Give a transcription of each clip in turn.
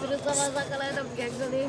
Terus sama kalian ada geng kali.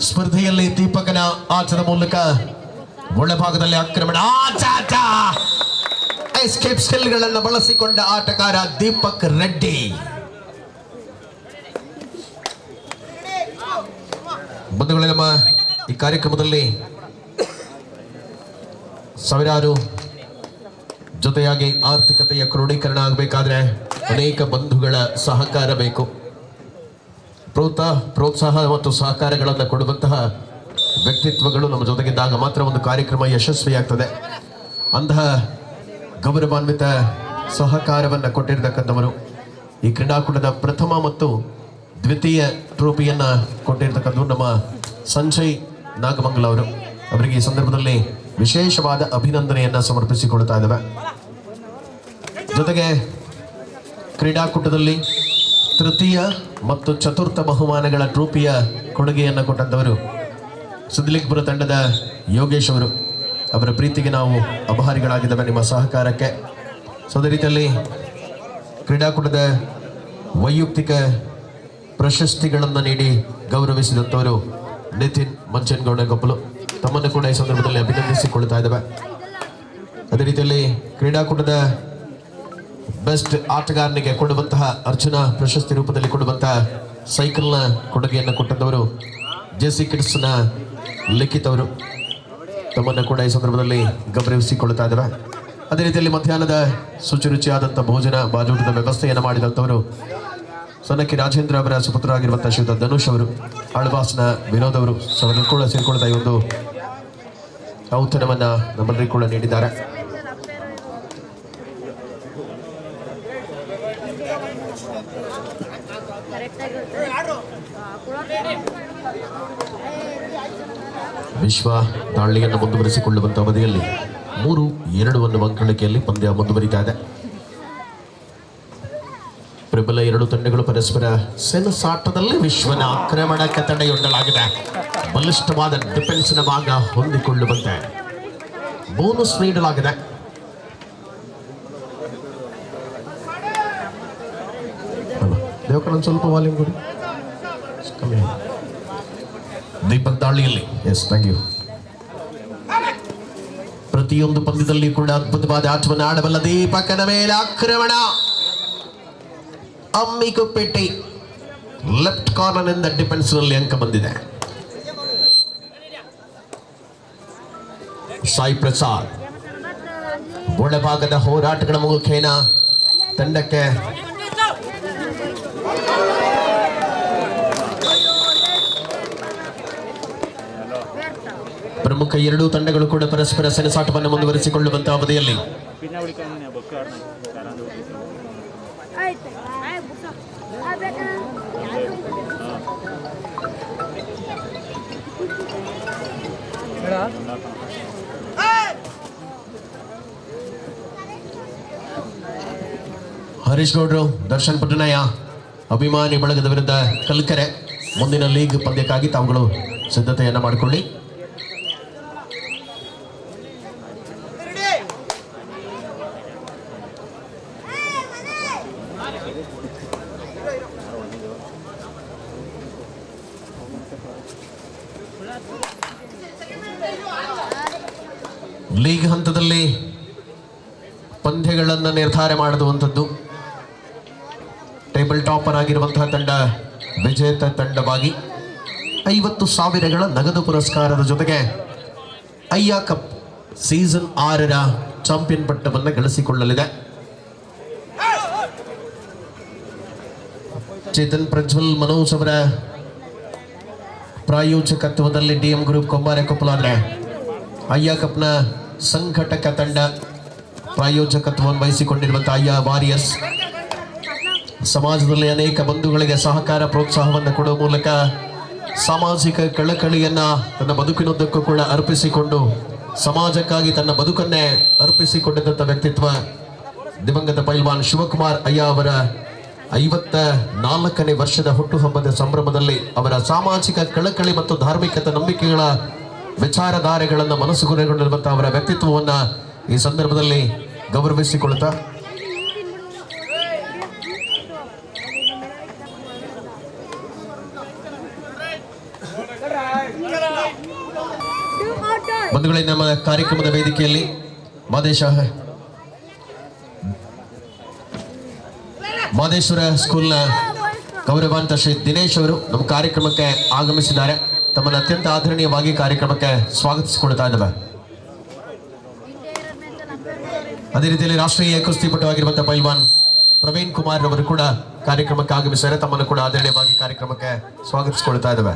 ಸ್ಪರ್ಧೆಯಲ್ಲಿ ದೀಪಕನ ಆಟದ ಮೂಲಕ ಒಳಭಾಗದಲ್ಲಿ ಆಕ್ರಮಣ ಎಸ್ಕೇಪ್ ಸ್ಕಿಲ್ಗಳನ್ನು ಬಳಸಿಕೊಂಡ ಆಟಗಾರ ದೀಪಕ್ ರೆಡ್ಡಿ. ಬಂಧುಗಳೇ, ನಮ್ಮ ಈ ಕಾರ್ಯಕ್ರಮದಲ್ಲಿ ಸಾವಿರಾರು ಜೊತೆಯಾಗಿ ಆರ್ಥಿಕತೆಯ ಕ್ರೋಢೀಕರಣ ಆಗಬೇಕಾದ್ರೆ ಅನೇಕ ಬಂಧುಗಳ ಸಹಕಾರ ಬೇಕು. ಪ್ರೋತ್ಸಾಹ ಮತ್ತು ಸಹಕಾರಗಳನ್ನು ಕೊಡುವಂತಹ ವ್ಯಕ್ತಿತ್ವಗಳು ನಮ್ಮ ಜೊತೆಗಿದ್ದಾಗ ಮಾತ್ರ ಒಂದು ಕಾರ್ಯಕ್ರಮ ಯಶಸ್ವಿಯಾಗ್ತದೆ. ಅಂತಹ ಗೌರವಾನ್ವಿತ ಸಹಕಾರವನ್ನು ಕೊಟ್ಟಿರ್ತಕ್ಕಂಥವರು ಈ ಕ್ರೀಡಾಕೂಟದ ಪ್ರಥಮ ಮತ್ತು ದ್ವಿತೀಯ ಟ್ರೋಫಿಯನ್ನು ಕೊಟ್ಟಿರ್ತಕ್ಕಂಥವ್ರು ನಮ್ಮ ಸಂಜಯ್ ನಾಗಮಂಗಲ ಅವರು. ಅವರಿಗೆ ಈ ಸಂದರ್ಭದಲ್ಲಿ ವಿಶೇಷವಾದ ಅಭಿನಂದನೆಯನ್ನು ಸಮರ್ಪಿಸಿಕೊಳ್ತಾ ಇದ್ದೇವೆ. ಜೊತೆಗೆ ಕ್ರೀಡಾಕೂಟದಲ್ಲಿ ತೃತೀಯ ಮತ್ತು ಚತುರ್ಥ ಬಹುಮಾನಗಳ ಟ್ರೋಫಿಯ ಕೊಡುಗೆಯನ್ನು ಕೊಟ್ಟಂಥವರು ಸಿದ್ಲಿಕ್ಪುರ ತಂಡದ ಯೋಗೇಶ್ ಅವರು. ಅವರ ಪ್ರೀತಿಗೆ ನಾವು ಅಭಾರಿಗಳಾಗಿದ್ದೇವೆ, ನಿಮ್ಮ ಸಹಕಾರಕ್ಕೆ. ಸೊ ಅದೇ ರೀತಿಯಲ್ಲಿ ಕ್ರೀಡಾಕೂಟದ ವೈಯಕ್ತಿಕ ಪ್ರಶಸ್ತಿಗಳನ್ನು ನೀಡಿ ಗೌರವಿಸಿದಂಥವರು ನಿತಿನ್ ಮಂಚನಗೌಡ ಗೊಪ್ಪಲು, ತಮ್ಮನ್ನು ಕೂಡ ಈ ಸಂದರ್ಭದಲ್ಲಿ ಅಭಿನಂದಿಸಿಕೊಳ್ತಾ ಇದ್ದೇವೆ. ಅದೇ ರೀತಿಯಲ್ಲಿ ಕ್ರೀಡಾಕೂಟದ ಬೆಸ್ಟ್ ಆಟಗಾರನಿಗೆ ಕೊಡುವಂತಹ ಅರ್ಜುನ ಪ್ರಶಸ್ತಿ ರೂಪದಲ್ಲಿ ಕೊಡುವಂತಹ ಸೈಕಲ್ನ ಕೊಡುಗೆಯನ್ನು ಕೊಟ್ಟಂಥವರು ಜೆಸಿ ಕಿಡ್ಸ್ನ ಲಿಖಿತ್ ಅವರು, ತಮ್ಮನ್ನು ಕೂಡ ಈ ಸಂದರ್ಭದಲ್ಲಿ ಗೌರವಿಸಿಕೊಳ್ತಾ ಇದ್ದೇವೆ. ಅದೇ ರೀತಿಯಲ್ಲಿ ಮಧ್ಯಾಹ್ನದ ಶುಚಿರುಚಿಯಾದಂಥ ಭೋಜನ ಬಾಜೂಟದ ವ್ಯವಸ್ಥೆಯನ್ನು ಮಾಡಿದಂಥವರು ಸೊನ್ನಕ್ಕಿ ರಾಜೇಂದ್ರ ಅವರ ಸುಪುತ್ರರಾಗಿರುವಂಥ ಶ್ರೀಯುತ ಧನುಷ್ ಅವರು, ಆಳ್ವಾಸ್ನ ವಿನೋದ್ ಅವರು ಅವರನ್ನು ಕೂಡ ಸೇರಿಕೊಳ್ತಾ ಈ ಒಂದು ಔತಣವನ್ನು ನಮ್ಮಲ್ಲರಿಗೂ ಕೂಡ ನೀಡಿದ್ದಾರೆ. ವಿಶ್ವ ದಾಳಿಯನ್ನು ಮುಂದುವರಿಸಿಕೊಳ್ಳುವಂಥ ಅವಧಿಯಲ್ಲಿ 3-2 ಅಂಕಗಳಿಕೆಯಲ್ಲಿ ಪಂದ್ಯ ಮುಂದುವರಿತಾ ಇದೆ. ಪ್ರಬಲ ಎರಡು ತಂಡಗಳು ಪರಸ್ಪರ ಸೆಣಸಾಟದಲ್ಲಿ ವಿಶ್ವನ ಆಕ್ರಮಣಕ್ಕೆ ತಡೆಯೊಡ್ಡಲಾಗಿದೆ. ಬಲಿಷ್ಠವಾದ ಡಿಫೆನ್ಸ್ನ ಭಾಗ ಹೊಂದಿಕೊಳ್ಳುವಂತೆ ಬೋನಸ್ ನೀಡಲಾಗಿದೆ. ದೇವಕರನ್ ಸ್ವಲ್ಪ ವಾಲ್ಯೂಮ್ ಕೊಡಿ, ಕಮ್ಮಿ. ದೀಪಕ್ ದಾಳಿಯಲ್ಲಿ ಎಸ್, ಥ್ಯಾಂಕ್ ಯು. ಪ್ರತಿಯೊಂದು ಪಂದ್ಯದಲ್ಲಿ ಕೂಡ ಅದ್ಭುತವಾದ ಆಟವನ್ನು ಆಡಬಲ್ಲ ದೀಪಕನ ಮೇಲೆ ಆಕ್ರಮಣ. ಅಮ್ಮಿಕುಪೇಟೆ ಲೆಫ್ಟ್ ಕಾರ್ನರ್ನಿಂದ ಡಿಫೆನ್ಸ್ ನಲ್ಲಿ ಅಂಕ ಬಂದಿದೆ. ಸಾಯಿ ಪ್ರಸಾದ್ ಒಳಭಾಗದ ಹೋರಾಟಗಳ ಮುಖೇನ ತಂಡಕ್ಕೆ ಪ್ರಮುಖ ಎರಡೂ ತಂಡಗಳು ಕೂಡ ಪರಸ್ಪರ ಸೆಣಸಾಟವನ್ನು ಮುಂದುವರಿಸಿಕೊಳ್ಳುವಂತಹ ಅವಧಿಯಲ್ಲಿ ಹರೀಶ್ ಗೌಡ್ರು, ದರ್ಶನ್ ಪಟ್ಟಣಯ್ಯ ಅಭಿಮಾನಿ ಬಳಗದ ವಿರುದ್ಧ ಕಲ್ಕೆರೆ ಮುಂದಿನ ಲೀಗ್ ಪಂದ್ಯಕ್ಕಾಗಿ ತಾವುಗಳು ಸಿದ್ಧತೆಯನ್ನು ಮಾಡಿಕೊಳ್ಳಿ. ಲೀಗ್ ಹಂತದಲ್ಲಿ ಪಂದ್ಯಗಳನ್ನು ನಿರ್ಧಾರ ಮಾಡುವಂಥದ್ದು ಟೇಬಲ್ ಟಾಪರ್ ಆಗಿರುವಂತಹ ತಂಡ ವಿಜೇತ ತಂಡವಾಗಿ 50,000 ನಗದು ಪುರಸ್ಕಾರದ ಜೊತೆಗೆ ಅಯ್ಯ ಕಪ್ ಸೀಸನ್ 6ರ ಚಾಂಪಿಯನ್ ಪಟ್ಟವನ್ನು ಗಳಿಸಿಕೊಳ್ಳಲಿದೆ. ಚೇತನ್ ಪ್ರಜ್ವಲ್ ಮನೋಜ್ ಅವರ ಪ್ರಾಯೋಜಕತ್ವದಲ್ಲಿ ಡಿಎಂ ಗ್ರೂಪ್ ಕೊಂಬಾರೆ ಕೊಪ್ಪಳ ಅಂದರೆ ಅಯ್ಯ ಕಪ್ನ ಸಂಘಟಕ ತಂಡ ಪ್ರಾಯೋಜಕತ್ವವನ್ನು ವಹಿಸಿಕೊಂಡಿರುವಂತಹ ಅಯ್ಯ ವಾರಿಯರ್ಸ್ ಸಮಾಜದಲ್ಲಿ ಅನೇಕ ಬಂಧುಗಳಿಗೆ ಸಹಕಾರ ಪ್ರೋತ್ಸಾಹವನ್ನು ಕೊಡುವ ಮೂಲಕ ಸಾಮಾಜಿಕ ಕಳಕಳಿಯನ್ನ ತನ್ನ ಬದುಕಿನುದ್ದಕ್ಕೂ ಕೂಡ ಅರ್ಪಿಸಿಕೊಂಡು ಸಮಾಜಕ್ಕಾಗಿ ತನ್ನ ಬದುಕನ್ನೇ ಅರ್ಪಿಸಿಕೊಂಡಿದ್ದಂಥ ವ್ಯಕ್ತಿತ್ವ ದಿವಂಗತ ಪೈಲ್ವಾನ್ ಶಿವಕುಮಾರ್ ಅಯ್ಯ ಅವರ 54ನೇ ವರ್ಷದ ಹುಟ್ಟುಹಬ್ಬದ ಸಂಭ್ರಮದಲ್ಲಿ ಅವರ ಸಾಮಾಜಿಕ ಕಳಕಳಿ ಮತ್ತು ಧಾರ್ಮಿಕತೆ ನಂಬಿಕೆಗಳ ವಿಚಾರಧಾರೆಗಳನ್ನು ಮನಸ್ಸುಗೊರೆಗೊಂಡಿರುವಂತಹ ಅವರ ವ್ಯಕ್ತಿತ್ವವನ್ನು ಈ ಸಂದರ್ಭದಲ್ಲಿ ಗೌರವಿಸಿಕೊಳ್ಳುತ್ತಾ ಬಂಧುಗಳೇ, ನಮ್ಮ ಕಾರ್ಯಕ್ರಮದ ವೇದಿಕೆಯಲ್ಲಿ ಮಾದೇಶ್ವರ ಸ್ಕೂಲ್ನ ಗೌರವಾಂತ ಶ್ರೀ ದಿನೇಶ್ ಅವರು ನಮ್ಮ ಕಾರ್ಯಕ್ರಮಕ್ಕೆ ಆಗಮಿಸಿದ್ದಾರೆ. ತಮ್ಮನ್ನು ಅತ್ಯಂತ ಆದರಣೀಯವಾಗಿ ಕಾರ್ಯಕ್ರಮಕ್ಕೆ ಸ್ವಾಗತಿಸಿಕೊಳ್ತಾ ಇದ್ದಾವೆ. ಅದೇ ರೀತಿಯಲ್ಲಿ ರಾಷ್ಟ್ರೀಯ ಕುಸ್ತಿಪಟುವಾಗಿರುವಂತಹ ಪೈಲ್ವಾನ್ ಪ್ರವೀಣ್ ಕುಮಾರ್ ಅವರು ಕೂಡ ಕಾರ್ಯಕ್ರಮಕ್ಕೆ ಆಗಮಿಸಿದ್ದಾರೆ. ತಮ್ಮನ್ನು ಕೂಡ ಆದರಣೀಯವಾಗಿ ಕಾರ್ಯಕ್ರಮಕ್ಕೆ ಸ್ವಾಗತಿಸಿಕೊಳ್ತಾ ಇದ್ದಾವೆ.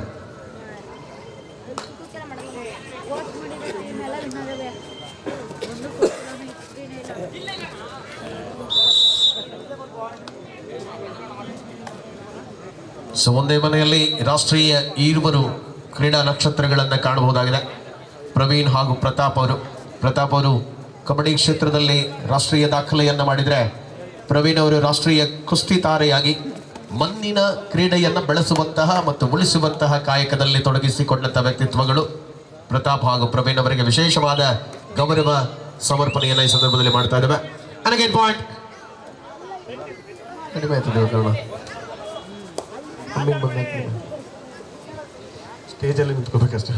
ಸೊ ಒಂದೇ ಮನೆಯಲ್ಲಿ ರಾಷ್ಟ್ರೀಯ ಈರುವರು ಕ್ರೀಡಾ ನಕ್ಷತ್ರಗಳನ್ನು ಕಾಣಬಹುದಾಗಿದೆ. ಪ್ರವೀಣ್ ಹಾಗೂ ಪ್ರತಾಪ್ ಅವರು ಕಬಡ್ಡಿ ಕ್ಷೇತ್ರದಲ್ಲಿ ರಾಷ್ಟ್ರೀಯ ದಾಖಲೆಯನ್ನು ಮಾಡಿದರೆ, ಪ್ರವೀಣ್ ಅವರು ರಾಷ್ಟ್ರೀಯ ಕುಸ್ತಿ ತಾರೆಯಾಗಿ ಮಣ್ಣಿನ ಕ್ರೀಡೆಯನ್ನು ಬೆಳೆಸುವಂತಹ ಮತ್ತು ಉಳಿಸುವಂತಹ ಕಾಯಕದಲ್ಲಿ ತೊಡಗಿಸಿಕೊಂಡಂಥ ವ್ಯಕ್ತಿತ್ವಗಳು. ಪ್ರತಾಪ್ ಹಾಗೂ ಪ್ರವೀಣ್ ಅವರಿಗೆ ವಿಶೇಷವಾದ ಗೌರವ ಸಮರ್ಪಣೆಯನ್ನು ಈ ಸಂದರ್ಭದಲ್ಲಿ ಮಾಡ್ತಾ ಇದ್ದೇವೆ. ಅನಗೇನ್ ಪಾಯಿಂಟ್ ಕಡಿಮೆ ಆಯ್ತು ಸ್ಟೇಜಲ್ಲಿ ನಿಂತ್ಕೋಬೇಕಷ್ಟೇ.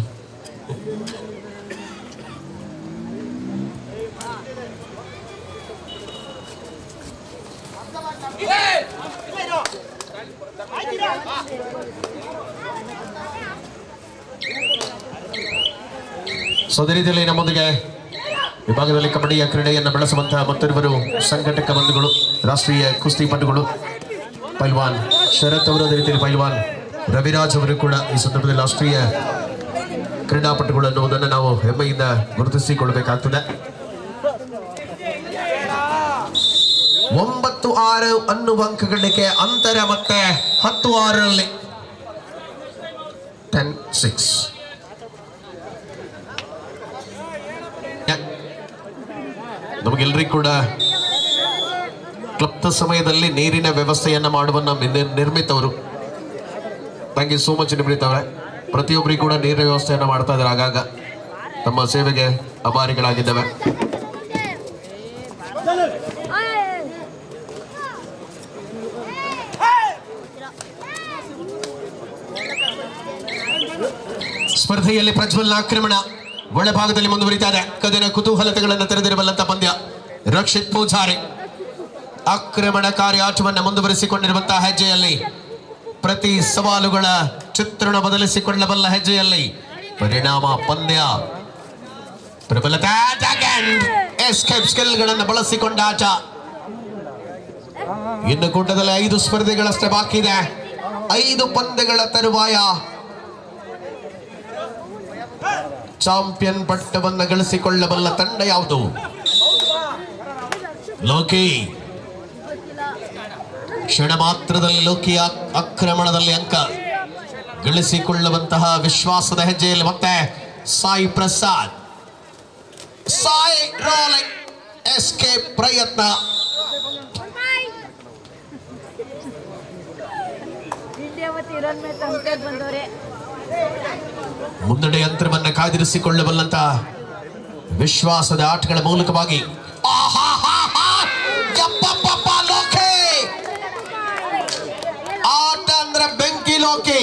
ಸೊ ಅದೇ ರೀತಿಯಲ್ಲಿ ನಮ್ಮೊಂದಿಗೆ ವಿಭಾಗದಲ್ಲಿ ಕಬಡ್ಡಿಯ ಕ್ರೀಡೆಯನ್ನು ಬೆಳೆಸುವಂತಹ ಮತ್ತೊಬ್ಬರು ಸಂಘಟಕ ಬಂಧುಗಳು, ರಾಷ್ಟ್ರೀಯ ಕುಸ್ತಿಪಟುಗಳು ಪೈಲ್ವಾನ್ ಶರತ್ ಅವರು, ಅದೇ ರೀತಿಯಲ್ಲಿ ಪೈಲ್ವಾನ್ ರವಿರಾಜ್ ಅವರು ಕೂಡ ಈ ಸಂದರ್ಭದಲ್ಲಿ ರಾಷ್ಟ್ರೀಯ ಕ್ರೀಡಾಪಟುಗಳು ಅನ್ನುವುದನ್ನು ನಾವು ಹೆಮ್ಮೆಯಿಂದ ಗುರುತಿಸಿಕೊಳ್ಳಬೇಕಾಗ್ತದೆ. 9-6 ಅನ್ನುವ ಅಂಕಗಳಿಗೆ ಅಂತರ ಮತ್ತೆ 10-6ರಲ್ಲಿ 10-6. ನಮಗೆಲ್ಲರಿಗೂ ಕೂಡ ಕ್ಲಪ್ತ ಸಮಯದಲ್ಲಿ ನೀರಿನ ವ್ಯವಸ್ಥೆಯನ್ನು ಮಾಡುವ ನಿರ್ಮಿತವರು. ಥ್ಯಾಂಕ್ ಯು ಸೋ ಮಚ್ ನಿರ್ಮಿತವ್ರೆ. ಪ್ರತಿಯೊಬ್ಬರಿಗೂ ಕೂಡ ನೀರಿನ ವ್ಯವಸ್ಥೆಯನ್ನು ಮಾಡ್ತಾ ಇದ್ದಾರೆ. ಆಗಾಗ ತಮ್ಮ ಸೇವೆಗೆ ಅಭಾರಿಗಳಾಗಿದ್ದೇವೆ. ಸ್ಪರ್ಧೆಯಲ್ಲಿ ಪ್ರಜ್ವಲ್ನ ಆಕ್ರಮಣ ಒಳಭಾಗದಲ್ಲಿ ಮುಂದುವರಿತಾ ಇದೆ. ಕದಿನ ಕುತೂಹಲತೆಗಳನ್ನು ತೆರೆದಿರಬಲ್ಲಂತ ಪಂದ್ಯ. ರಕ್ಷಿತ್ ಪೂಜಾರಿ ಆಕ್ರಮಣಕಾರಿ ಆಟವನ್ನು ಮುಂದುವರಿಸಿಕೊಂಡಿರುವಂತಹ ಹೆಜ್ಜೆಯಲ್ಲಿ, ಪ್ರತಿ ಸವಾಲುಗಳ ಚಿತ್ರಣ ಬದಲಿಸಿಕೊಳ್ಳಬಲ್ಲ ಹೆಜ್ಜೆಯಲ್ಲಿ ಪರಿಣಾಮ ಪಂದ್ಯ ಪ್ರಬಲತೆ ಎಸ್ಕೇಪ್ ಸ್ಕಿಲ್ಗಳನ್ನು ಬಳಸಿಕೊಂಡ ಆಟ. ಇನ್ನು ಕೂಟದಲ್ಲಿ 5 ಸ್ಪರ್ಧೆಗಳಷ್ಟೇ ಬಾಕಿ ಇದೆ. 5 ಪಂದ್ಯಗಳ ತರುವಾಯ ಚಾಂಪಿಯನ್ ಪಟ್ಟವನ್ನು ಗಳಿಸಿಕೊಳ್ಳಬಲ್ಲ ತಂಡ ಯಾವುದು? ಲೋಕಿ. ಕ್ಷಣ ಮಾತ್ರದಲ್ಲಿ ಲೋಕಿಯ ಆಕ್ರಮಣದಲ್ಲಿ ಅಂಕ ಗಳಿಸಿಕೊಳ್ಳುವಂತಹ ವಿಶ್ವಾಸದ ಹೆಜ್ಜೆಯಲ್ಲಿ ಮತ್ತೆ ಸಾಯಿ ಪ್ರಸಾದ್. ಸಾಯಿ ರೋಲಿಂಗ್ ಎಸ್ಕೇಪ್ ಪ್ರಯತ್ನ. ಮುನ್ನಡೆ ಯಂತ್ರವನ್ನು ಕಾದಿರಿಸಿಕೊಳ್ಳಬಲ್ಲಂತಹ ವಿಶ್ವಾಸದ ಆಟಗಳ ಮೂಲಕವಾಗಿ ಆಟ ಅಂದ್ರೆ ಬೆಂಕಿ ಲೋಕಿ.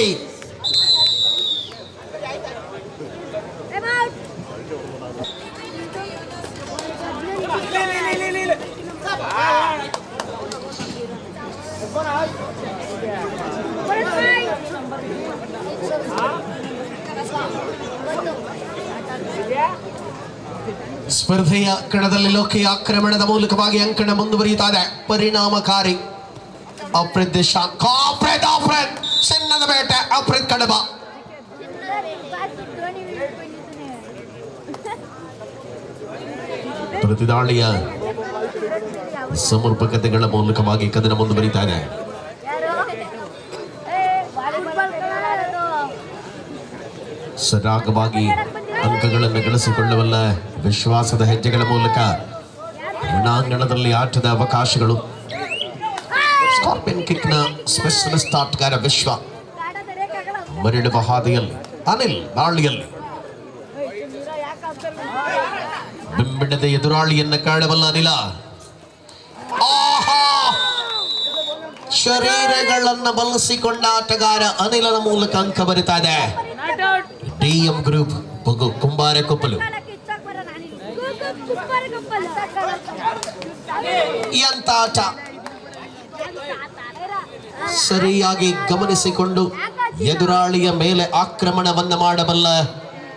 ಸ್ಪರ್ಧೆಯ ಕಣದಲ್ಲಿ ಲೋಕಿಯ ಆಕ್ರಮಣದ ಮೂಲಕವಾಗಿ ಅಂಕಣ ಮುಂದುವರಿಯುತ್ತಾ ಇದೆ. ಪರಿಣಾಮಕಾರಿ ಚಿನ್ನದ ಬೇಟೆ ಅಪ್ರಿತ್ ಕಡಬ. ಪ್ರತಿದಾಳಿಯ ಸಮರ್ಪಕತೆಗಳ ಮೂಲಕವಾಗಿ ಕದನ ಮುಂದುವರಿತಾ ಇದೆ. ಸರಾಗವಾಗಿ ಅಂಕಗಳನ್ನು ಗಳಿಸಿಕೊಳ್ಳುವಲ್ಲ ವಿಶ್ವಾಸದ ಹೆಜ್ಜೆಗಳ ಮೂಲಕ ರಣಾಂಗಣದಲ್ಲಿ ಆಟದ ಅವಕಾಶಗಳು. ಸ್ಕಾರ್ಪಿಯನ್ ಕಿಕ್ನ ಸ್ಪೆಷಲಿಸ್ಟ್ ಆಟಗಾರ ವಿಶ್ವ ಮರಳುವ ಹಾದಿಯಲ್ಲಿ ಅನಿಲ್ ದಾಳಿಯಲ್ಲಿ ಬಿಂಬಿಡದ ಎದುರಾಳಿಯನ್ನ ಕಾಣಬಲ್ಲ ಅನಿಲ. ಶರೀರಗಳನ್ನ ಬಳಸಿಕೊಂಡ ಆಟಗಾರ ಅನಿಲನ ಮೂಲಕ ಅಂಕ ಬರಿತಾ ಇದೆ. ಡಿಎಂ ಗ್ರೂಪ್ ಕುಂಬಾರ ಕೊಪ್ಪಲು. ಎಂತ ಆಟ! ಸರಿಯಾಗಿ ಗಮನಿಸಿಕೊಂಡು ಎದುರಾಳಿಯ ಮೇಲೆ ಆಕ್ರಮಣವನ್ನ ಮಾಡಬಲ್ಲ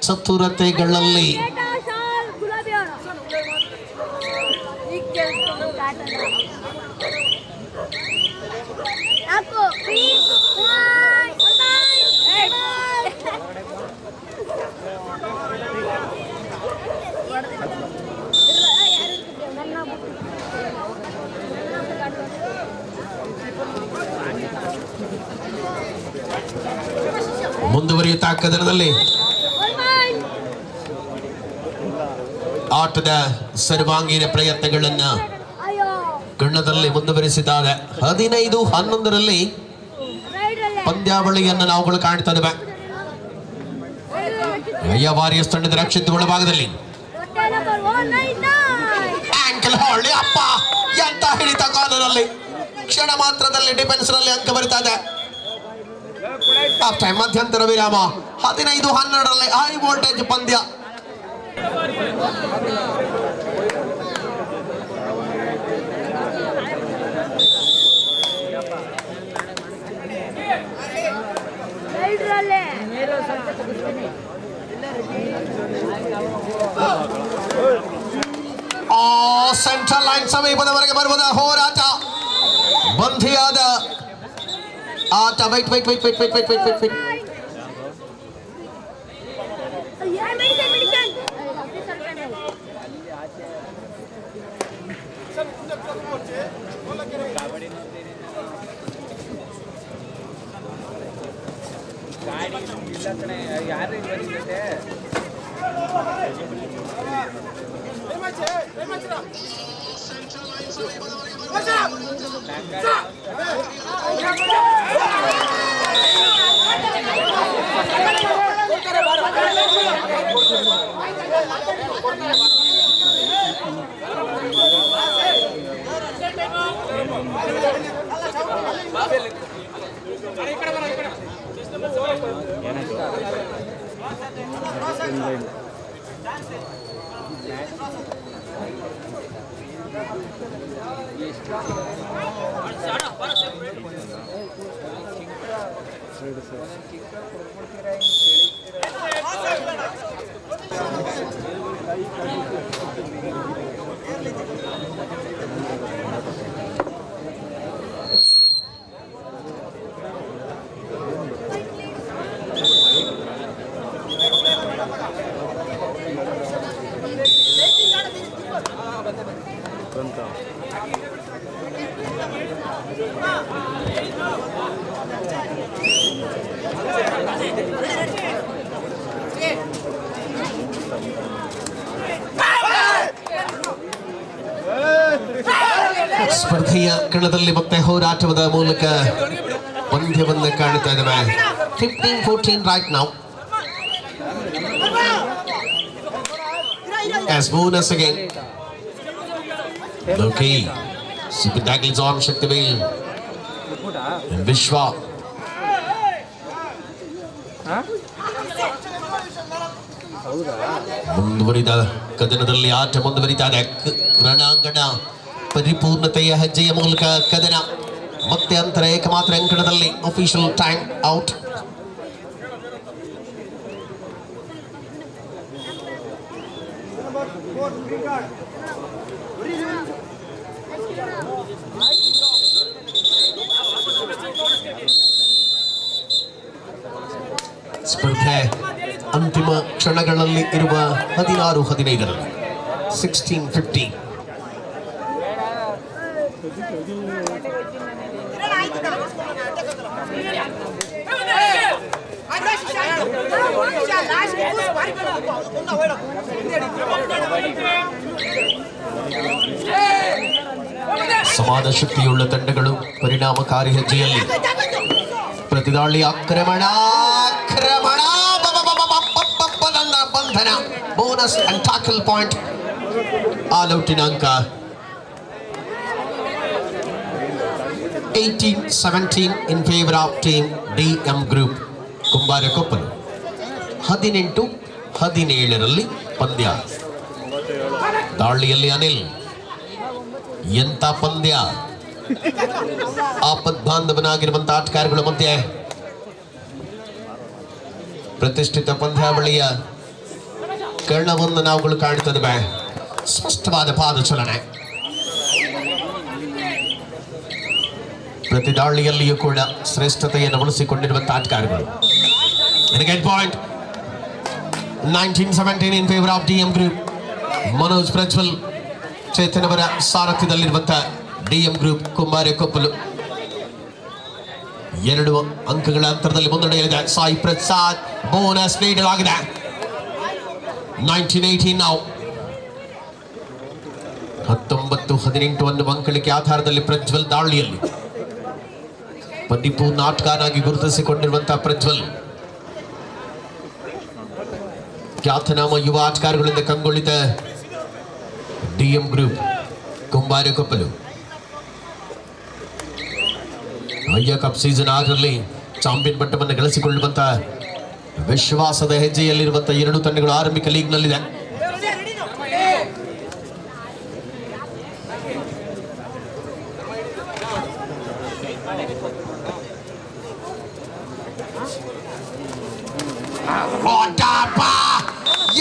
ಚತುರತೆಗಳಲ್ಲಿ ಮುಂದುವರಿಯುತ್ತಾ ಕದನದಲ್ಲಿ ಆಟದ ಸರ್ವಾಂಗೀಣ ಪ್ರಯತ್ನಗಳನ್ನ ಕಣ್ಣದಲ್ಲಿ ಮುಂದುವರಿಸಿದ್ದಾರೆ. 15-11 ಪಂದ್ಯಾವಳಿಯನ್ನು ನಾವುಗಳು ಕಾಣ್ತಾ ಇದ್ದೇವೆ. ವಾರಿಯರ್ಸ್ ತಂಡದ ರಕ್ಷಿತ ಒಳಭಾಗದಲ್ಲಿ ಆಂಕಲ್ ಹೊಳ್ಳಿ ಅಪ್ಪ ಎಂತ ಹಿಡಿತ ಕಾಲದಲ್ಲಿ ಕ್ಷಣ ಮಾತ್ರದಲ್ಲಿ ಡಿಫೆನ್ಸ್ ನಲ್ಲಿ ಅಂಕ ಬರಿತಾ ಇದೆ. ಮಧ್ಯಂತರ ವಿರಾಮ. 15-12 ಹೈ ವೋಲ್ಟೇಜ್ ಪಂದ್ಯ. ಸೆಂಟ್ರಲ್ ಲೈನ್ ಸಮೀಪದವರೆಗೆ ಬರುವುದ ಹೋರಾಟ ಬಂಧಿಯಾದ ಆಟ. ವೈಟ್ ಸ್ಪರ್ಧೆಯ ಕಣದಲ್ಲಿ ಮತ್ತೆ ಹೋರಾಟದ ಮೂಲಕ ಪಂದ್ಯವನ್ನು ಕಾಣ್ತಾ ಇದ್ದೇವೆ. 15-14 right now. As bonus again. Loki. Super tackles on Shaktivel. Vishwa. ಮುಂದುವರಿದ ಕದನದಲ್ಲಿ ಆಟ ಮುಂದುವರಿತಾ ಇದೆ. ರಣಾಂಗಣ ಪರಿಪೂರ್ಣತೆಯ ಹೆಜ್ಜೆಯ ಮೂಲಕ ಕದನ ಮತ್ತೆ ಅಂತರ ಏಕಮಾತ್ರ ಅಂಕಣದಲ್ಲಿ. Official time out. ಸ್ಪರ್ಧೆ ಅಂತಿಮ ಕ್ಷಣಗಳಲ್ಲಿ ಇರುವ 16-15ರಲ್ಲಿ 16-15. ಸಮಾನ ಶಕ್ತಿಯುಳ್ಳ ತಂಡಗಳು ಪರಿಣಾಮಕಾರಿ ಹೆಜ್ಜೆಯಲ್ಲಿ ಪ್ರತಿದಾಳಿ ಆಕ್ರಮಣ ಬಂಧನ bonus and tackle point. All ಔಟಿನ ಅಂಕ 18-17 in favour of team DM group Kumbarakoppalu. 18-17ರಲ್ಲಿ ಪಂದ್ಯ. ದಾಳಿಯಲ್ಲಿ ಅನಿಲ್. ಎಂತ ಪಂದ್ಯ! ಆಪದ್ ಬಾಂಧವನಾಗಿರುವಂತಹ ಆಟಗಾರಗಳ ಮಧ್ಯೆ ಪ್ರತಿಷ್ಠಿತ ಪಂದ್ಯಾವಳಿಯ ಕರ್ಣವನ್ನು ನಾವುಗಳು ಕಾಣ್ತದೆ. ಸ್ಪಷ್ಟವಾದ ಪಾದಚಲನೆ. ಪ್ರತಿ ದಾಳಿಯಲ್ಲಿಯೂ ಕೂಡ ಶ್ರೇಷ್ಠತೆಯನ್ನು ಉಳಿಸಿಕೊಂಡಿರುವಂತಹ ಆಟಗಾರಗಳು. Point 19-17 in favour of DM group. Manoj Prajwal Chetan ಅವರ ಸಾರಥ್ಯದಲ್ಲಿರುವಂತಹ DM ಗ್ರೂಪ್ ಕುಂಬಾರಕೊಪ್ಪಲು 2 ಅಂಕಗಳ ಅಂತರದಲ್ಲಿ ಮುನ್ನಡೆಯಲಿದೆ. ಸಾಯಿ ಪ್ರಸಾದ್ ಬೋನಸ್ ನೀಡಲಾಗಿದೆ. 19-18 ನಾವು 19-18 ಅನ್ನುವ ಅಂಕಳಿಕೆ ಆಧಾರದಲ್ಲಿ ಪ್ರಜ್ವಲ್ ದಾಳಿಯಲ್ಲಿ ಪರಿಪೂರ್ಣ ಆಟಗಾರನಾಗಿ ಗುರುತಿಸಿಕೊಂಡಿರುವಂತಹ ಪ್ರಜ್ವಲ್ ಖ್ಯಾತನಾಮ ಯುವ ಆಟಗಾರಗಳಿಂದ ಕಂಗೊಳಿತ DM group Kumbarakoppalu. Ayya cup season 6ರಲ್ಲಿ ಚಾಂಪಿಯನ್ ಪಟ್ಟವನ್ನು ಗಳಿಸಿಕೊಳ್ಳುವಂತಹ ವಿಶ್ವಾಸದ ಹೆಜ್ಜೆಯಲ್ಲಿರುವಂತಹ 2 ತಂಡಗಳು ಆರಂಭಿಕ ಲೀಗ್ನಲ್ಲಿದೆ.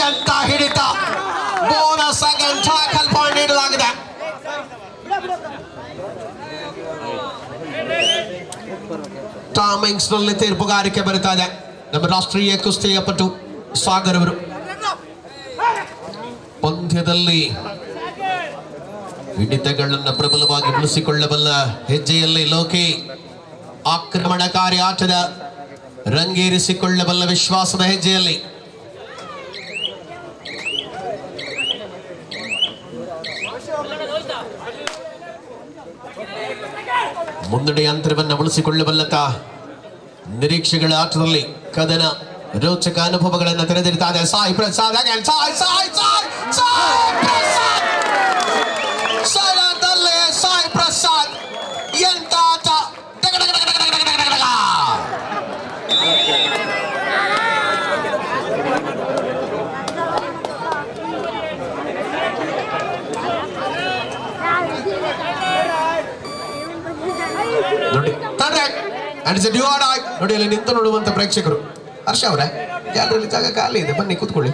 ಎಂತ ಹಿಡಿತ! ಬೋನಸ್ ಅಗೇನ್ ಟ್ಯಾಕಲ್ ಪಾಯಿಂಟ್ ನೀಡಲಾಗಿದೆ. ಟೈಮಿಂಗ್ಸ್ ನಲ್ಲಿ ತೀರ್ಪುಗಾರಿಕೆ ಬರುತ್ತಾ ಇದೆ. ನಮ್ಮ ರಾಷ್ಟ್ರೀಯ ಕುಸ್ತಿಯ ಪಟು ಸಾಗರ್ ಅವರು ಪಂದ್ಯದಲ್ಲಿ ಹಿಡಿತಗಳನ್ನು ಪ್ರಬಲವಾಗಿ ಉಳಿಸಿಕೊಳ್ಳಬಲ್ಲ ಹೆಜ್ಜೆಯಲ್ಲಿ ಲೋಕಿ ಆಕ್ರಮಣಕಾರಿ ಆಟದ ರಂಗೇರಿಸಿಕೊಳ್ಳಬಲ್ಲ ವಿಶ್ವಾಸದ ಹೆಜ್ಜೆಯಲ್ಲಿ ಮುನ್ನಡೆಯ ಅಂತರವನ್ನು ಉಳಿಸಿಕೊಳ್ಳಬಲ್ಲತ ನಿರೀಕ್ಷೆಗಳ ಆಟದಲ್ಲಿ ಕದನ ರೋಚಕ ಅನುಭವಗಳನ್ನು ತೆರೆದಿರ್ತಾರೆ. ಸಾಯಿ ಪ್ರಸಾದ್ ಸಾಯಿ ಪ್ರಸಾದ್ ಎಂತ ಆಟ! ನೋಡಿ ಅಲ್ಲಿ ನಿಂತು ನೋಡುವಂತ ಪ್ರೇಕ್ಷಕರು. ಹರ್ಷ ಅವರೇ, ಯಾರಲ್ಲಿ ಜಾಗ ಖಾಲಿ ಇದೆ, ಬನ್ನಿ ಕೂತ್ಕೊಳ್ಳಿ.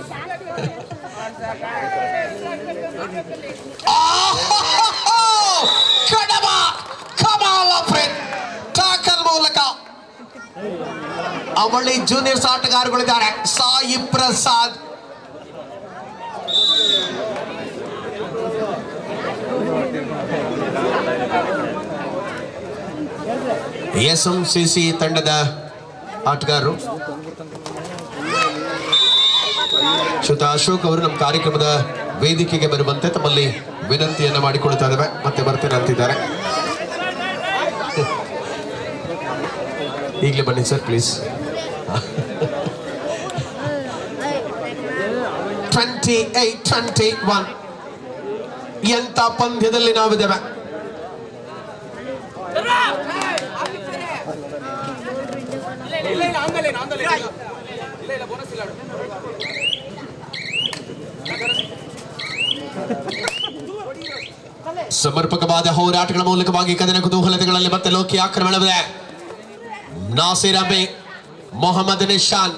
ಟ್ಯಾಕಲ್ ಮೂಲಕ ಅವಳಿ ಜೂನಿಯರ್ಸ್ ಆಟಗಾರಗಳಿದ್ದಾರೆ. ಸಾಯಿ ಪ್ರಸಾದ್ SMCC ತಂಡದ ಆಟಗಾರರು. ಶ್ರುತ ಅಶೋಕ್ ಅವರು ನಮ್ಮ ಕಾರ್ಯಕ್ರಮದ ವೇದಿಕೆಗೆ ಬರುವಂತೆ ತಮ್ಮಲ್ಲಿ ವಿನಂತಿಯನ್ನ ಮಾಡಿಕೊಳ್ತಾ ಇದ್ದೇವೆ. ಮತ್ತೆ ಬರ್ತೇನೆ ಅಂತಿದ್ದಾರೆ. ಈಗಲೇ ಬನ್ನಿ ಸರ್ ಪ್ಲೀಸ್. 28-21 ಎಂತ ಪಂದ್ಯದಲ್ಲಿ ನಾವಿದ್ದೇವೆ. ಸಮರ್ಪಕವಾದ ಹೋರಾಟಗಳ ಮೂಲಕವಾಗಿ ಕದನ ಕುತೂಹಲತೆಗಳಲ್ಲಿ ಮತ್ತೆ ಲೋಕಿ ಆಕ್ರಮಣವಿದೆ. ನಾಸಿರ್ ಅಬೆ, ಮೊಹಮ್ಮದ್ ನಿಶಾನ್,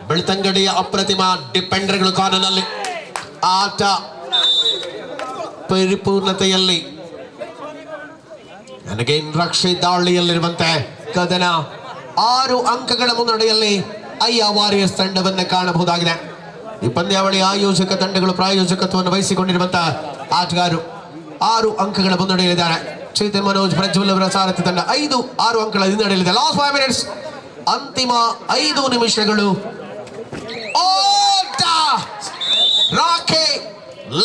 ಬೆಳ್ತಂಗಡಿಯ ಅಪ್ರತಿಮ ಡಿಪೆಂಡರ್ಗಳು ಕಾರ್ನರ್ನಲ್ಲಿ ಆಟ ಪರಿಪೂರ್ಣತೆಯಲ್ಲಿ ನನಗೆ ರಕ್ಷೆ ದಾಳಿಯಲ್ಲಿರುವಂತೆ ಕದನ 6 ಅಂಕಗಳ ಮುನ್ನಡೆಯಲ್ಲಿ ಅಯ್ಯ ವಾರಿಯರ್ಸ್ ತಂಡವನ್ನು ಕಾಣಬಹುದಾಗಿದೆ. ಈ ಪಂದ್ಯಾವಳಿಯ ಆಯೋಜಕ ತಂಡಗಳು ಪ್ರಾಯೋಜಕತ್ವವನ್ನು ವಹಿಸಿಕೊಂಡಿರುವಂತಹ ಆಟಗಾರರು 6 ಅಂಕಗಳ ಮುನ್ನಡೆಯಲ್ಲಿದ್ದಾರೆ. ಚೇತನ್ ಮನೋಜ್ ಪ್ರಜ್ವಲ್ ಅವರ ಸಾರಥಿ ತಂಡ 5-6 ಅಂಕಗಳ ಹಿನ್ನಡೆಯಲ್ಲಿದೆ. ಲಾಸ್ಟ್ 5 ಮಿನಿಟ್ಸ್, ಅಂತಿಮ 5 ನಿಮಿಷಗಳು. ರಾಖೆ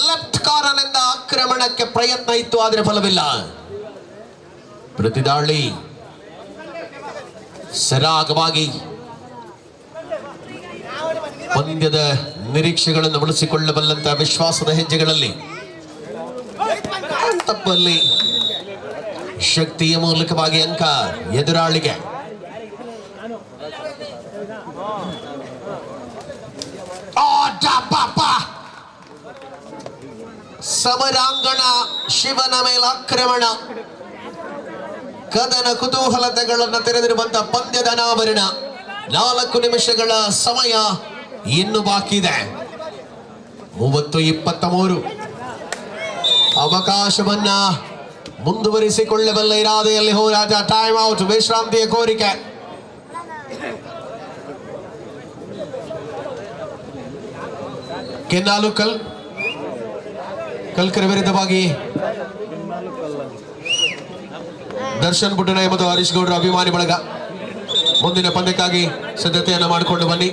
ಲೆಫ್ಟ್ ಕಾರ್ನರ್ನಿಂದ ಆಕ್ರಮಣಕ್ಕೆ ಪ್ರಯತ್ನ ಇತ್ತು, ಆದರೆ ಫಲವಿಲ್ಲ. ಪ್ರತಿದಾಳಿ ಸರಾಗವಾಗಿ ಪಂದ್ಯದ ನಿರೀಕ್ಷೆಗಳನ್ನು ಉಳಿಸಿಕೊಳ್ಳಬಲ್ಲಂತಹ ವಿಶ್ವಾಸದ ಹೆಜ್ಜೆಗಳಲ್ಲಿ ತಪ್ಪಲ್ಲಿ ಶಕ್ತಿಯ ಮೂಲಕವಾಗಿ ಅಂಕ ಎದುರಾಳಿಗೆ. ಸಮರಾಂಗಣ ಶಿವನ ಮೇಲೆ ಆಕ್ರಮಣ, ಕದನ ಕುತೂಹಲತೆಗಳನ್ನು ತೆರೆದಿರುವಂತಹ ಪಂದ್ಯದ ಅನಾವರಣ. 4 ನಿಮಿಷಗಳ ಸಮಯ ಇನ್ನು ಬಾಕಿ ಇದೆ. 30-23 ಅವಕಾಶವನ್ನ ಮುಂದುವರಿಸಿಕೊಳ್ಳಬಲ್ಲ ಇರಾದೆಯಲ್ಲಿ ಹೋರಾಟ. ಟೈಮ್ ಔಟ್, ವಿಶ್ರಾಂತಿಯ ಕೋರಿಕೆ. ಕೆನ್ನಾಲು ಕಲ್ಕರ ವಿರುದ್ಧವಾಗಿ ದರ್ಶನ್ ಬುಡ್ಡನಾಯ್ ಮತ್ತು ಹರೀಶ್ ಗೌಡ್ರ ಅಭಿಮಾನಿ ಬಳಗ ಮುಂದಿನ ಪಂದ್ಯಕ್ಕಾಗಿ ಸಿದ್ಧತೆಯನ್ನು ಮಾಡಿಕೊಂಡು ಬನ್ನಿ.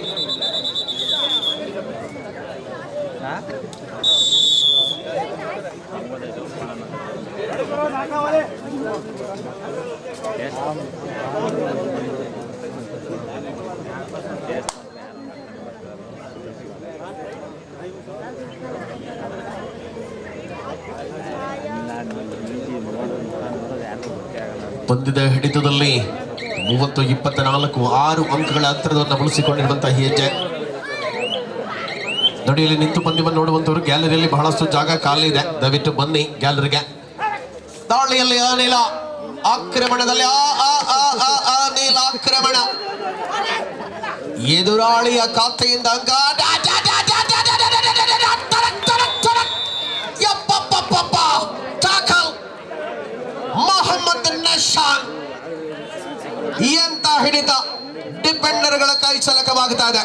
ಪಂದ್ಯದ ಹಿಡಿತದಲ್ಲಿ 30-24 6 ಅಂಕಗಳ ಅಂತರವನ್ನು ಉಳಿಸಿಕೊಂಡಿರುವಂತಹ ಹೆಜ್ಜೆ. ನಡಿಯಲ್ಲಿ ನಿಂತು ಪಂದ್ಯವನ್ನು ನೋಡುವಂತವರು ಗ್ಯಾಲರಿಯಲ್ಲಿ ಬಹಳಷ್ಟು ಜಾಗ ಖಾಲಿ ಇದೆ, ದಯವಿಟ್ಟು ಬನ್ನಿ ಗ್ಯಾಲರಿಗೆ. ದಾಳಿಯಲ್ಲಿ ಅನಿಲ, ಆಕ್ರಮಣದಲ್ಲಿ ಅನಿಲ ಆಕ್ರಮಣ, ಎದುರಾಳಿಯ ಖಾತೆಯಿಂದ ಅಂಕ. ಮೊಹಮ್ಮದ್ ನಶಾನ್ ಎಂತ ಹಿಡಿತ, ಡಿಫೆಂಡರ್ಗಳ ಕೈ ಚಲಕವಾಗ್ತಾ ಇದೆ.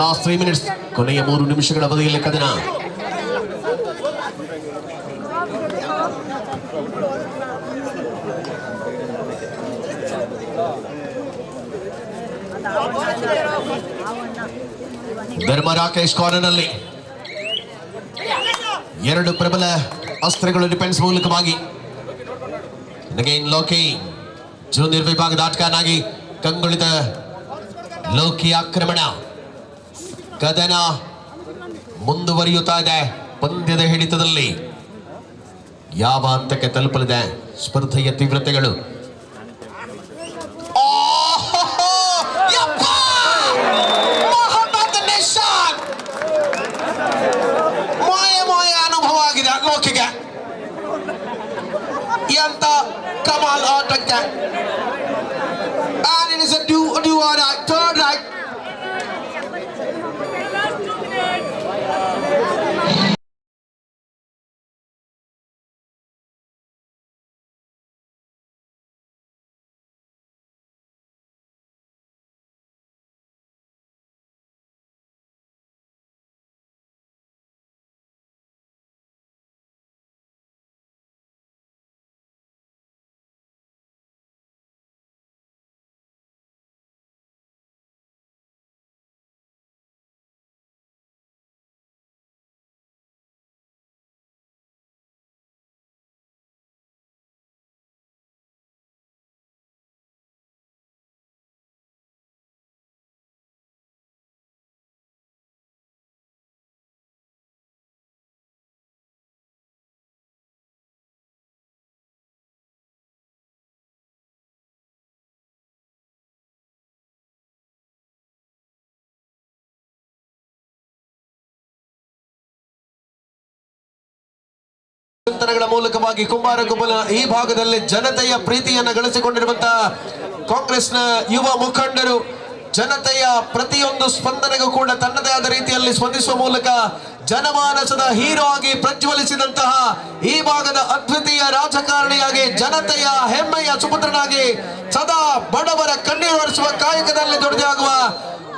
ಲಾಸ್ಟ್ 3 ಮಿನಿಟ್ಸ್, ಕೊನೆಯ 3 ನಿಮಿಷಗಳ ಅವಧಿಯಲ್ಲಿ ಕದನ. ಧರ್ಮ ರಾಕೇಶ್ ಕಾರ್ನರ್ನಲ್ಲಿ 2 ಪ್ರಬಲ ಅಸ್ತ್ರಗಳು ಡಿಫೆನ್ಸ್ ಮೂಲಕವಾಗಿ. ಲೋಕಿ ಜೂನಿಯರ್ ವಿಭಾಗದ ಆಟಗಾರನಾಗಿ ಕಂಗೊಳಿತ ಲೋಕಿ ಆಕ್ರಮಣ. ಕದನ ಮುಂದುವರಿಯುತ್ತಾ ಇದೆ. ಪಂದ್ಯದ ಹಿಡಿತದಲ್ಲಿ ಯಾವ ಹಂತಕ್ಕೆ ತಲುಪಲಿದೆ ಸ್ಪರ್ಧೆಯ ತೀವ್ರತೆಗಳು. ಅನುಭವ ಆಗಿದೆ ಲೋಕಿಗೆ. ಎಂತ ಕಮಾಲ್ ಆಟಕ್ಕೆ. And it is a do or die, third right. ಚಿಂತನೆಗಳ ಮೂಲಕವಾಗಿ ಕುಂಬಾರ ಗುಬ್ಬಲ ಈ ಭಾಗದಲ್ಲಿ ಜನತೆಯ ಪ್ರೀತಿಯನ್ನು ಗಳಿಸಿಕೊಂಡಿರುವಂತಹ ಕಾಂಗ್ರೆಸ್ನ ಯುವ ಮುಖಂಡರು ಜನತೆಯ ಪ್ರತಿಯೊಂದು ಸ್ಪಂದನೆಗೂ ಕೂಡ ತನ್ನದೇ ಆದ ರೀತಿಯಲ್ಲಿ ಸ್ಪಂದಿಸುವ ಮೂಲಕ ಜನಮಾನಸದ ಹೀರೋ ಆಗಿ ಪ್ರಜ್ವಲಿಸಿದಂತಹ ಈ ಭಾಗದ ಅದ್ವಿತೀಯ ರಾಜಕಾರಣಿಯಾಗಿ ಜನತೆಯ ಹೆಮ್ಮೆಯ ಸುಪುತ್ರನಾಗಿ ಸದಾ ಬಡವರ ಕಣ್ಣೀರು ಒರೆಸುವ ಕಾಯಕದಲ್ಲಿ ದುಡಿದಾಗುವ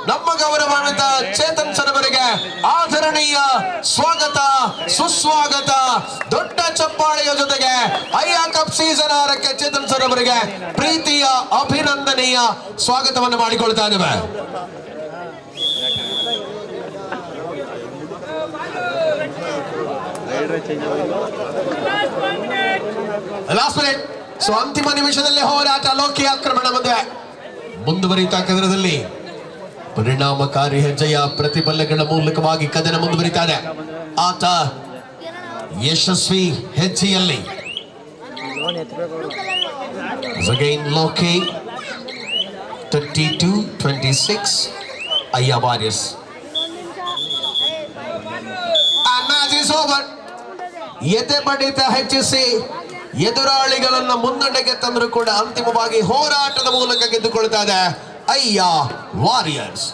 ನಮ್ಮ ಗೌರವಾನ್ವಿತ ಚೇತನ್ ಸರ್ ಅವರಿಗೆ ಆದರಣೀಯ ಸ್ವಾಗತ ಸುಸ್ವಾಗತ. ದೊಡ್ಡ ಚಪ್ಪಾಳೆಯ ಜೊತೆಗೆ ಐಆ ಕಪ್ ಸೀಸನ್ 6ಕ್ಕೆ ಚೇತನ್ ಸರ್ ಅವರಿಗೆ ಪ್ರೀತಿಯ ಅಭಿನಂದನೀಯ ಸ್ವಾಗತವನ್ನು ಮಾಡಿಕೊಳ್ತಾ ಇದ್ದೇವೆ. Last minute. ಸೊ ಅಂತಿಮ ನಿಮಿಷದಲ್ಲಿ ಹೋರಾಟ, ಲೋಕಿ ಆಕ್ರಮಣ ಮದುವೆ ಮುಂದುವರಿತಾ ಕದನದಲ್ಲಿ ಪರಿಣಾಮಕಾರಿ ಹೆಜ್ಜೆಯ ಪ್ರತಿಫಲಗಳ ಮೂಲಕವಾಗಿ ಕದನ ಮುಂದುವರಿತಾ ಇದೆ. ಆತ ಯಶಸ್ವಿ ಹೆಜ್ಜೆಯಲ್ಲಿ again Loki 32-26 Ayya Warriors. And match is over. ಎದೆ ಬಡಿತ ಹೆಚ್ಚಿಸಿ ಎದುರಾಳಿಗಳನ್ನ ಮುನ್ನಡೆಗೆ ತಂದರೂ ಕೂಡ ಅಂತಿಮವಾಗಿ ಹೋರಾಟದ ಮೂಲಕ ಗೆದ್ದುಕೊಳ್ತಾ ಇದೆ ಅಯ್ಯ ವಾರಿಯರ್ಸ್.